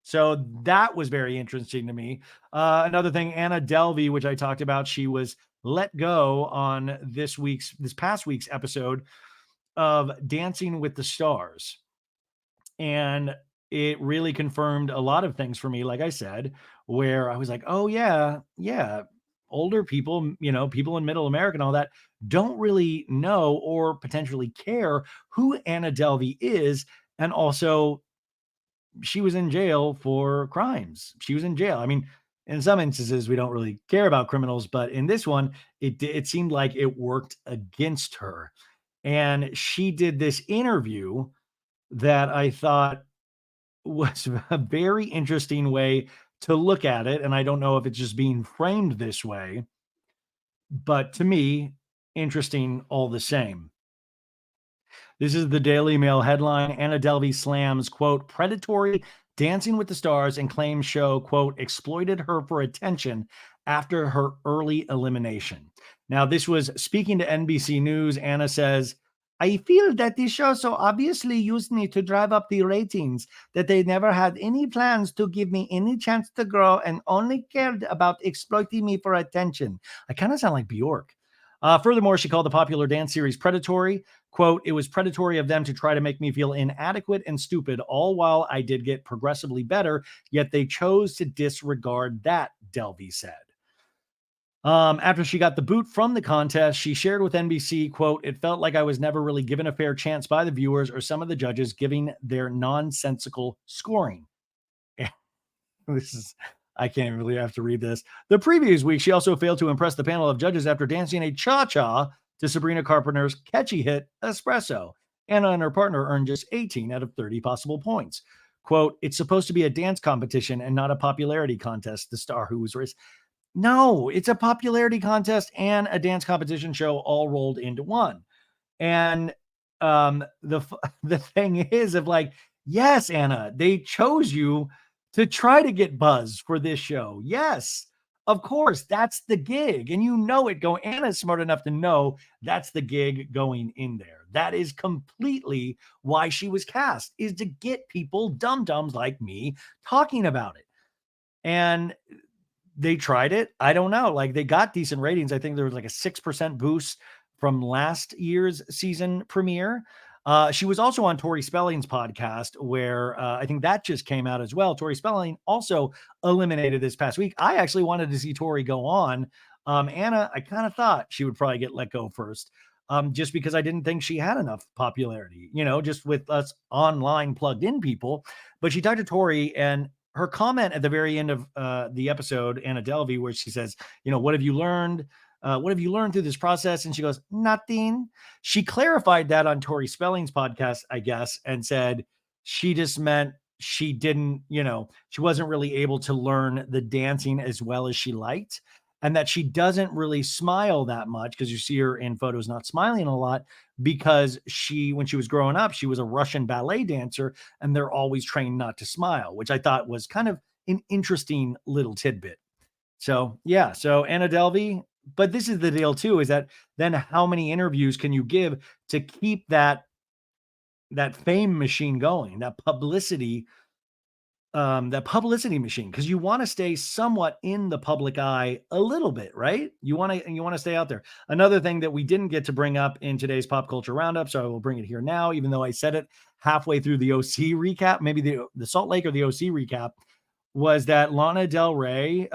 So that was very interesting to me. Another thing, Anna Delvey, which I talked about, she was let go on this past week's episode of Dancing with the Stars. And it really confirmed a lot of things for me, like I said, where I was like, oh, yeah, older people, people in middle America and all that don't really know or potentially care who Anna Delvey is. And also, she was in jail for crimes. She was in jail. I mean, in some instances, we don't really care about criminals, but in this one, it seemed like it worked against her. And she did this interview that I thought was a very interesting way to look at it. And I don't know if it's just being framed this way, but to me, interesting all the same. This is the Daily Mail headline. Anna Delvey slams, quote, predatory Dancing with the Stars and claims show, quote, exploited her for attention after her early elimination. Now, this was speaking to NBC News. Anna says, I feel that this show so obviously used me to drive up the ratings that they never had any plans to give me any chance to grow and only cared about exploiting me for attention. I kind of sound like Bjork. Furthermore, she called the popular dance series predatory. Quote, it was predatory of them to try to make me feel inadequate and stupid, all while I did get progressively better, yet they chose to disregard that, Delvey said. After she got the boot from the contest, she shared with NBC, quote, it felt like I was never really given a fair chance by the viewers or some of the judges giving their nonsensical scoring. I can't really have to read this. The previous week, she also failed to impress the panel of judges after dancing a cha-cha to Sabrina Carpenter's catchy hit, Espresso. Anna and her partner earned just 18 out of 30 possible points. Quote, it's supposed to be a dance competition and not a popularity contest, the star who was raised. No, it's a popularity contest and a dance competition show all rolled into one. And the thing is of like, yes, Anna, they chose you to try to get buzz for this show. Yes, of course, that's the gig. And Anna's smart enough to know that's the gig going in there. That is completely why she was cast, is to get people, dum-dums like me, talking about it. And they tried it. I don't know. Like, they got decent ratings. I think there was like a 6% boost from last year's season premiere. She was also on Tori Spelling's podcast, where I think that just came out as well. Tori Spelling also eliminated this past week. I actually wanted to see Tori go on. Anna, I kind of thought she would probably get let go first, just because I didn't think she had enough popularity, just with us online plugged in people. But she talked to Tori, and her comment at the very end of the episode, Anna Delvey, where she says, what have you learned? What have you learned through this process? And she goes, nothing. She clarified that on Tori Spelling's podcast, I guess, and said she just meant she didn't, she wasn't really able to learn the dancing as well as she liked. And that she doesn't really smile that much, because you see her in photos not smiling a lot, because when she was growing up, she was a Russian ballet dancer, and they're always trained not to smile, which I thought was kind of an interesting little tidbit. So yeah, so Anna Delvey, but this is the deal too, is that then how many interviews can you give to keep that fame machine going, that publicity machine? Because you want to stay somewhat in the public eye a little bit, right? You want to stay out there. Another thing that we didn't get to bring up in today's pop culture roundup, so I will bring it here now, even though I said it halfway through the OC recap, maybe the Salt Lake or the OC recap, was that Lana Del Rey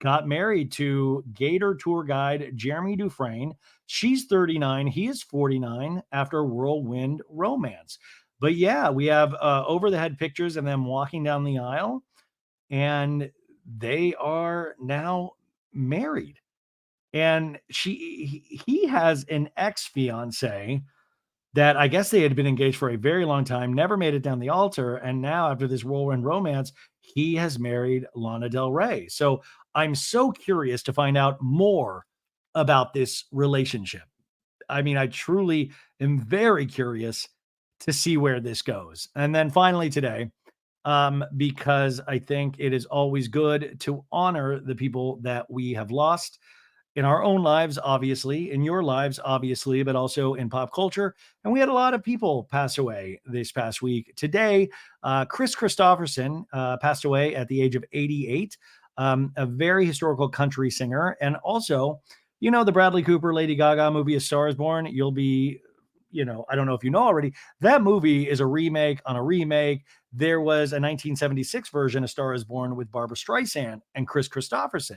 got married to Gator tour guide Jeremy Dufresne. She's 39. He is 49 after a whirlwind romance. But yeah, we have over the head pictures of them walking down the aisle, and they are now married. And he has an ex-fiance that I guess they had been engaged for a very long time, never made it down the altar. And now, after this whirlwind romance, he has married Lana Del Rey. So I'm so curious to find out more about this relationship. I mean, I truly am very curious to see where this goes. And then finally today, because I think it is always good to honor the people that we have lost in our own lives, obviously, in your lives, obviously, but also in pop culture. And we had a lot of people pass away this past week. Today, Chris Christopherson passed away at the age of 88, a very historical country singer. And also, the Bradley Cooper, Lady Gaga movie, A Star is Born. You'll be, I don't know if you know already, that movie is a remake on a remake. There was a 1976 version, A Star is Born, with Barbra Streisand and Chris Christopherson.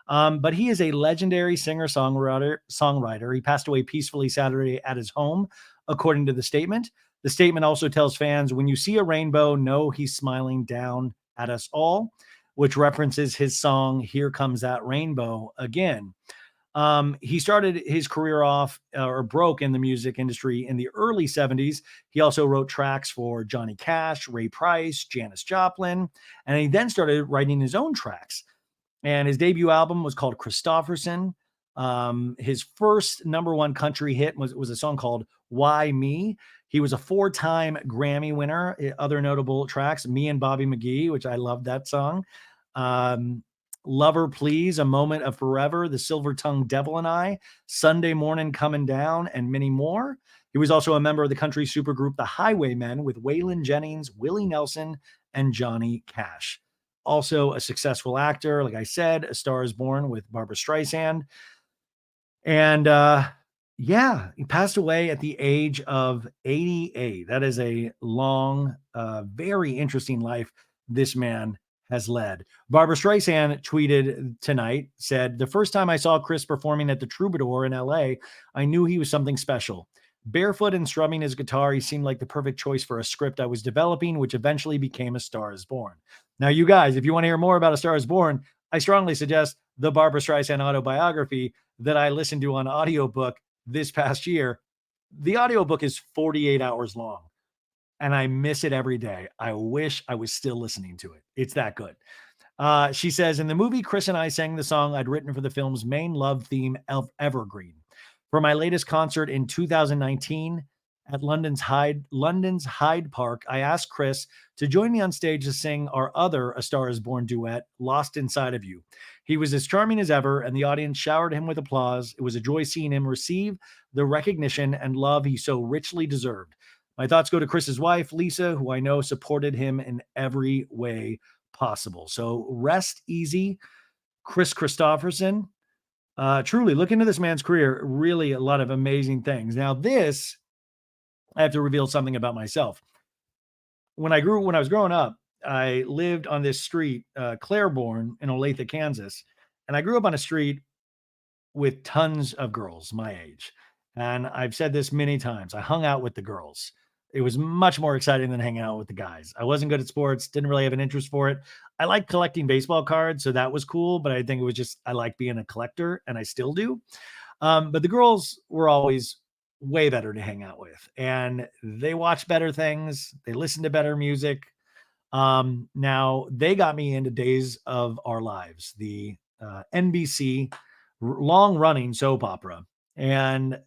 But he is a legendary singer-songwriter. He passed away peacefully Saturday at his home, according to the statement. The statement also tells fans, when you see a rainbow, know he's smiling down at us all, which references his song, Here Comes That Rainbow Again. He started his career off or broke in the music industry in the early 70s. He also wrote tracks for Johnny Cash, Ray Price, Janis Joplin, and he then started writing his own tracks. And his debut album was called Christopherson. His first number one country hit was a song called Why Me? He was a 4-time Grammy winner. Other notable tracks, Me and Bobby McGee, which I love that song. Lover Please, A Moment of Forever, The Silver-Tongued Devil and I, Sunday Morning Coming Down, and many more. He was also a member of the country supergroup The Highwaymen with Waylon Jennings, Willie Nelson, and Johnny Cash. Also a successful actor, like I said, A Star is Born with Barbra Streisand. And yeah, he passed away at the age of 88. That is a long, very interesting life this man has led. Barbra Streisand tweeted tonight, said, the first time I saw Chris performing at the Troubadour in LA, I knew he was something special. Barefoot and strumming his guitar, he seemed like the perfect choice for a script I was developing, which eventually became A Star is Born. Now, you guys, if you want to hear more about A Star is Born, I strongly suggest the Barbra Streisand autobiography that I listened to on audiobook this past year. The audiobook is 48 hours long, and I miss it every day. I wish I was still listening to it. It's that good. She says, in the movie, Chris and I sang the song I'd written for the film's main love theme of Evergreen. For my latest concert in 2019 at London's Hyde Park, I asked Chris to join me on stage to sing our other A Star is Born duet, Lost Inside of You. He was as charming as ever, and the audience showered him with applause. It was a joy seeing him receive the recognition and love he so richly deserved. My thoughts go to Chris's wife, Lisa, who I know supported him in every way possible. So rest easy, Chris Christopherson. Truly, look into this man's career. Really, a lot of amazing things. Now, this I have to reveal something about myself. When I was growing up, I lived on this street, Claiborne in Olathe, Kansas, and I grew up on a street with tons of girls my age. And I've said this many times. I hung out with the girls. It was much more exciting than hanging out with the guys. I wasn't good at sports, didn't really have an interest for it. I liked collecting baseball cards, so that was cool, but I think it was just I like being a collector and I still do. But the girls were always way better to hang out with, and they watched better things, they listened to better music. Now they got me into Days of Our Lives, the NBC long running soap opera. And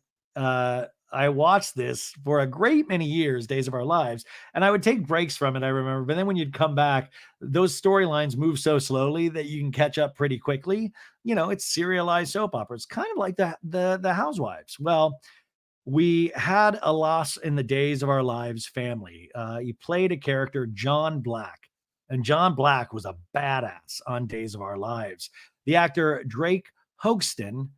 I watched this for a great many years, Days of Our Lives, and I would take breaks from it, I remember. But then when you'd come back, those storylines move so slowly that you can catch up pretty quickly. You know, it's serialized soap opera. It's kind of like the Housewives. Well, we had a loss in the Days of Our Lives family. He played a character, John Black, and John Black was a badass on Days of Our Lives. The actor Drake Hogston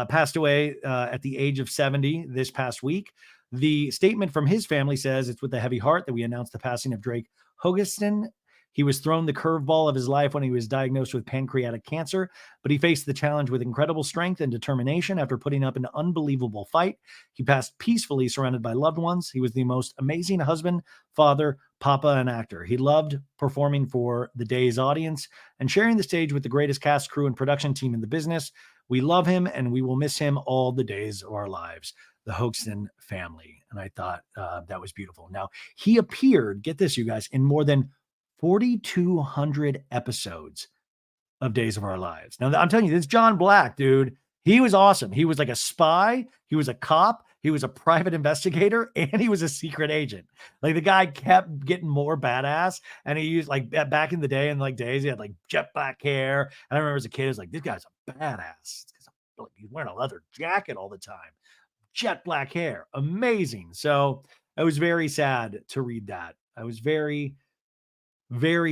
passed away at the age of 70 this past week. The statement from his family says it's with a heavy heart that we announce the passing of Drake Hogston. He was thrown the curveball of his life when he was diagnosed with pancreatic cancer, but he faced the challenge with incredible strength and determination after putting up an unbelievable fight. He passed peacefully, surrounded by loved ones. He was the most amazing husband, father, papa, and actor. He loved performing for the day's audience and sharing the stage with the greatest cast, crew, and production team in the business. We love him and we will miss him all the days of our lives. The Hoaxton family. And I thought that was beautiful. Now, he appeared, get this, you guys, in more than 4,200 episodes of Days of Our Lives. Now, I'm telling you, this John Black, dude, he was awesome. He was like a spy, he was a cop, he was a private investigator, and he was a secret agent. Like the guy kept getting more badass, and he used like back in the day, in like days, he had like jet black hair. And I remember as a kid, I was like, this guy's a badass. He's wearing a leather jacket all the time, jet black hair, amazing. So I was very sad to read that. I was very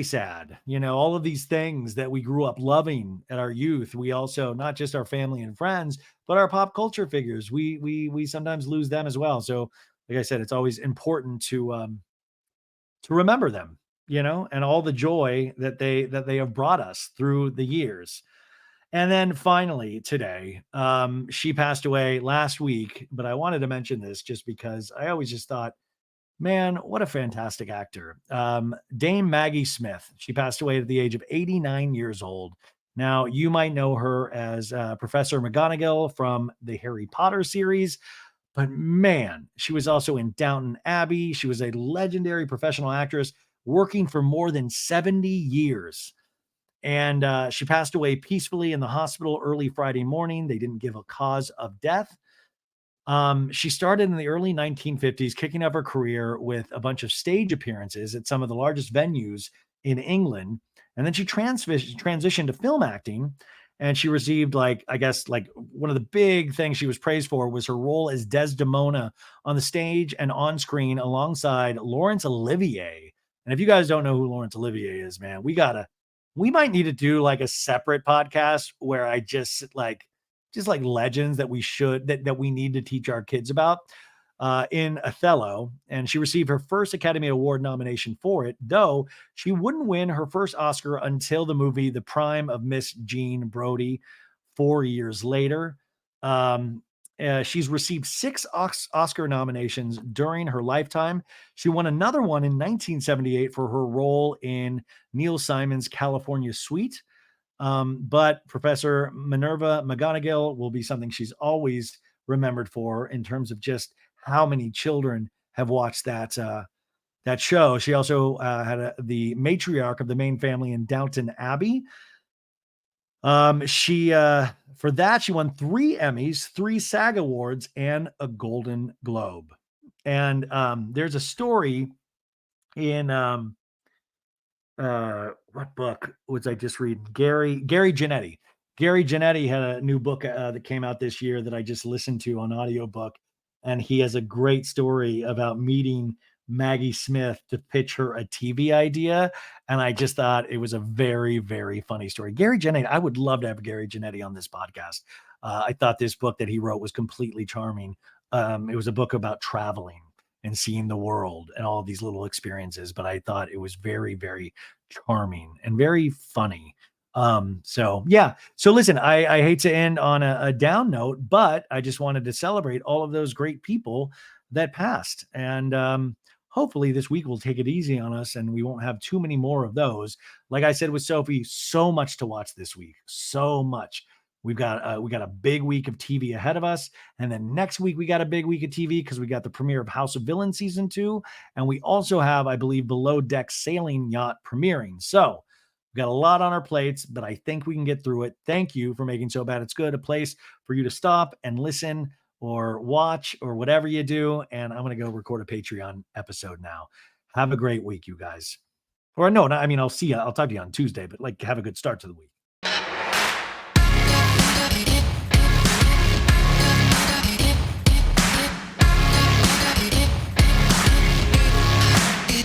sad. You know, all of these things that we grew up loving at our youth, we also, not just our family and friends, but our pop culture figures, we sometimes lose them as well. So like I said, it's always important to remember them, you know, and all the joy that they have brought us through the years. And then finally today, she passed away last week, but I wanted to mention this just because I always just thought, man, what a fantastic actor. Dame Maggie Smith. She passed away at the age of 89 years old. Now, you might know her as Professor McGonagall from the Harry Potter series, but man, she was also in Downton Abbey. She was a legendary professional actress working for more than 70 years. And she passed away peacefully in the hospital early Friday morning. They didn't give a cause of death. She started in the early 1950s, kicking off her career with a bunch of stage appearances at some of the largest venues in England. And then she transitioned to film acting. And she received, like, I guess, like one of the big things she was praised for was her role as Desdemona on the stage and on screen alongside Laurence Olivier. And if you guys don't know who Laurence Olivier is, man, we might need to do like a separate podcast where I just like legends that that we need to teach our kids about in Othello. And she received her first Academy Award nomination for it, though she wouldn't win her first Oscar until the movie The Prime of Miss Jean Brodie 4 years later. She's received 6 Oscar nominations during her lifetime. She won another one in 1978 for her role in Neil Simon's California Suite. But Professor Minerva McGonagall will be something she's always remembered for in terms of just how many children have watched that show. She also had the matriarch of the main family in Downton Abbey. She for that she won 3 Emmys, 3 SAG Awards, and a Golden Globe. And there's a story in what book was I just reading? Gary Janetti. Gary Janetti had a new book that came out this year that I just listened to on audiobook, and he has a great story about meeting Maggie Smith to pitch her a TV idea, and I just thought it was a very, very funny story. Gary Janetti, I would love to have Gary Janetti on this podcast. I thought this book that he wrote was completely charming. It was a book about traveling and seeing the world and all of these little experiences, but I thought it was very, very charming and very funny. So yeah. So listen, I hate to end on a down note, but I just wanted to celebrate all of those great people that passed. And hopefully this week will take it easy on us and we won't have too many more of those. Like I said with Sophie, so much to watch this week. So much. We got a big week of TV ahead of us, and then next week we got a big week of TV because we got the premiere of House of Villains season 2, and we also have, I believe, Below Deck Sailing Yacht premiering. So we've got a lot on our plates, but I think we can get through it. Thank you for making So Bad It's Good a place for you to stop and listen or watch or whatever you do. And I'm going to go record a Patreon episode now. Have a great week, you guys. Or no, I mean, I'll see you. I'll talk to you on Tuesday, but like have a good start to the week.